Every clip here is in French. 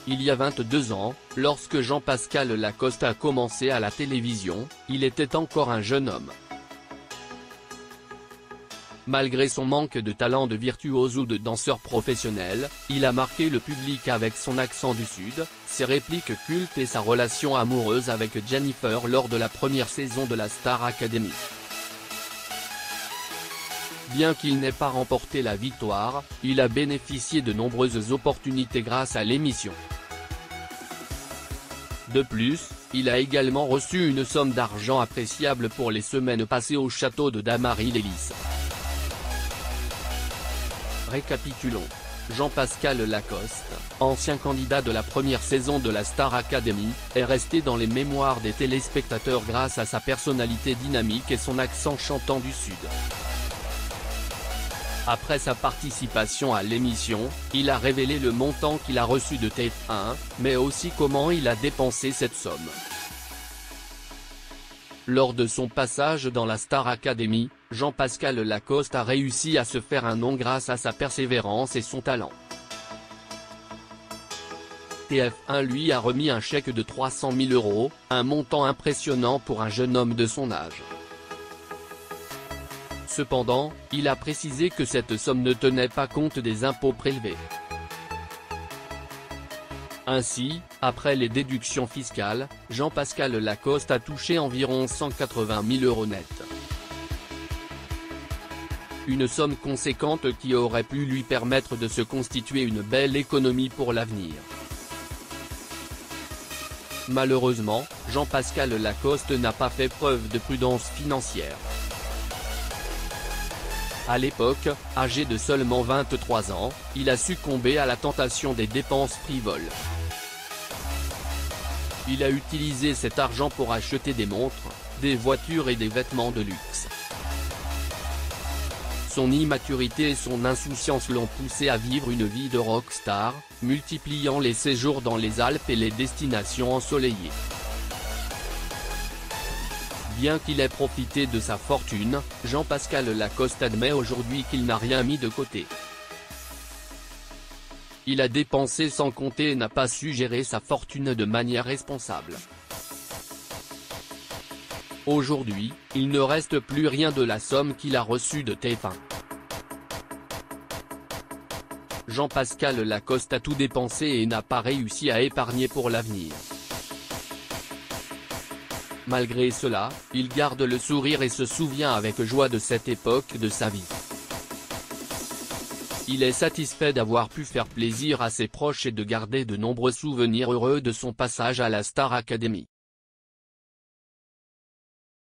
Il y a 22 ans, lorsque Jean-Pascal Lacoste a commencé à la télévision, il était encore un jeune homme. Malgré son manque de talent de virtuose ou de danseur professionnel, il a marqué le public avec son accent du Sud, ses répliques cultes et sa relation amoureuse avec Jennifer lors de la première saison de la Star Academy. Bien qu'il n'ait pas remporté la victoire, il a bénéficié de nombreuses opportunités grâce à l'émission. De plus, il a également reçu une somme d'argent appréciable pour les semaines passées au château de Damary-Lélis. Récapitulons. Jean-Pascal Lacoste, ancien candidat de la première saison de la Star Academy, est resté dans les mémoires des téléspectateurs grâce à sa personnalité dynamique et son accent chantant du Sud. Après sa participation à l'émission, il a révélé le montant qu'il a reçu de TF1, mais aussi comment il a dépensé cette somme. Lors de son passage dans la Star Academy, Jean-Pascal Lacoste a réussi à se faire un nom grâce à sa persévérance et son talent. TF1 lui a remis un chèque de 300 000 €, un montant impressionnant pour un jeune homme de son âge. Cependant, il a précisé que cette somme ne tenait pas compte des impôts prélevés. Ainsi, après les déductions fiscales, Jean-Pascal Lacoste a touché environ 180 000 € net. Une somme conséquente qui aurait pu lui permettre de se constituer une belle économie pour l'avenir. Malheureusement, Jean-Pascal Lacoste n'a pas fait preuve de prudence financière. À l'époque, âgé de seulement 23 ans, il a succombé à la tentation des dépenses frivoles. Il a utilisé cet argent pour acheter des montres, des voitures et des vêtements de luxe. Son immaturité et son insouciance l'ont poussé à vivre une vie de rockstar, multipliant les séjours dans les Alpes et les destinations ensoleillées. Bien qu'il ait profité de sa fortune, Jean-Pascal Lacoste admet aujourd'hui qu'il n'a rien mis de côté. Il a dépensé sans compter et n'a pas su gérer sa fortune de manière responsable. Aujourd'hui, il ne reste plus rien de la somme qu'il a reçue de TF1. Jean-Pascal Lacoste a tout dépensé et n'a pas réussi à épargner pour l'avenir. Malgré cela, il garde le sourire et se souvient avec joie de cette époque de sa vie. Il est satisfait d'avoir pu faire plaisir à ses proches et de garder de nombreux souvenirs heureux de son passage à la Star Academy.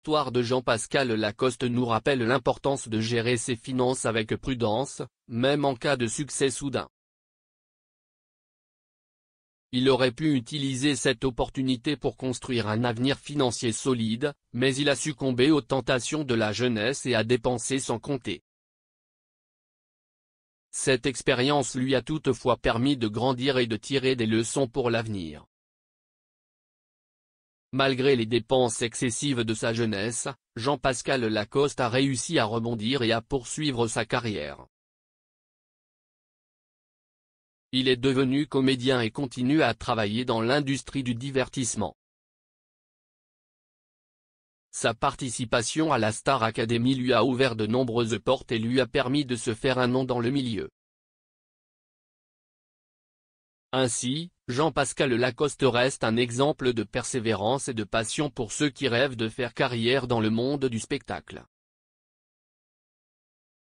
L'histoire de Jean-Pascal Lacoste nous rappelle l'importance de gérer ses finances avec prudence, même en cas de succès soudain. Il aurait pu utiliser cette opportunité pour construire un avenir financier solide, mais il a succombé aux tentations de la jeunesse et a dépensé sans compter. Cette expérience lui a toutefois permis de grandir et de tirer des leçons pour l'avenir. Malgré les dépenses excessives de sa jeunesse, Jean-Pascal Lacoste a réussi à rebondir et à poursuivre sa carrière. Il est devenu comédien et continue à travailler dans l'industrie du divertissement. Sa participation à la Star Academy lui a ouvert de nombreuses portes et lui a permis de se faire un nom dans le milieu. Ainsi, Jean-Pascal Lacoste reste un exemple de persévérance et de passion pour ceux qui rêvent de faire carrière dans le monde du spectacle.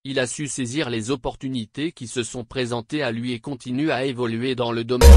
Il a su saisir les opportunités qui se sont présentées à lui et continue à évoluer dans le domaine.